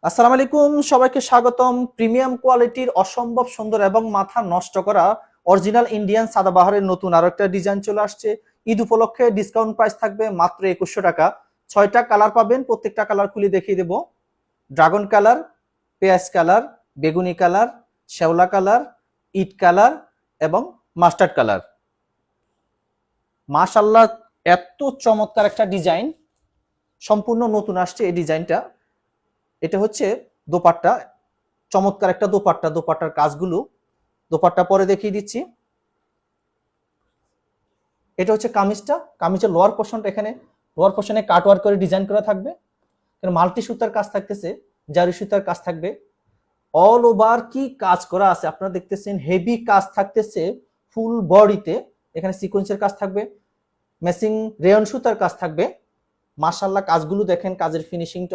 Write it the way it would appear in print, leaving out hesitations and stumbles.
আসসালামু আলাইকুম, সবাইকে স্বাগতম। প্রিমিয়াম কোয়ালিটির অসম্ভব সুন্দর এবং মাথা নষ্ট করা অরিজিনাল ইন্ডিয়ান সাদাবাহারের নতুন আরো একটা ডিজাইন চলে আসছে। ঈদ উপলক্ষে ডিসকাউন্ট প্রাইস থাকবে মাত্র 2100 টাকা। 6টা কালার পাবেন, প্রত্যেকটা কালার খুলে দেখিয়ে দেব। ড্রাগন কালার, পেঁয়াজ কালার, বেগুনি কালার, শ্যাওলা কালার, ইট কালার এবং মাস্টার্ড কালার। মাশাআল্লাহ, এত চমৎকার একটা ডিজাইন, সম্পূর্ণ নতুন আসছে এই ডিজাইনটা। এটা হচ্ছে দোপাট্টা, চমৎকার একটা দোপাট্টা। দোপাট্টার কাজগুলো দোপাট্টা পরে দেখিয়ে দিচ্ছি। এটা হচ্ছে কামিজটা, কামিজের লোয়ার পোর্শনটা, এখানে লোয়ার পোর্শনে কাট ওয়ার্ক করে ডিজাইন করা থাকবে। এখানে মাল্টি সুতার কাজ থাকতেছে, জারি সুতার কাজ থাকবে। অল ওভার কি কাজ করা আছে আপনারা দেখতেছেন, হেভি কাজ থাকতেছে ফুল বডিতে। এখানে সিকোয়েন্সের কাজ থাকবে, ম্যাচিং রেয়ন সুতার কাজ থাকবে। মাশাআল্লাহ, কাজগুলো দেখেন, কাজের ফিনিশিংটা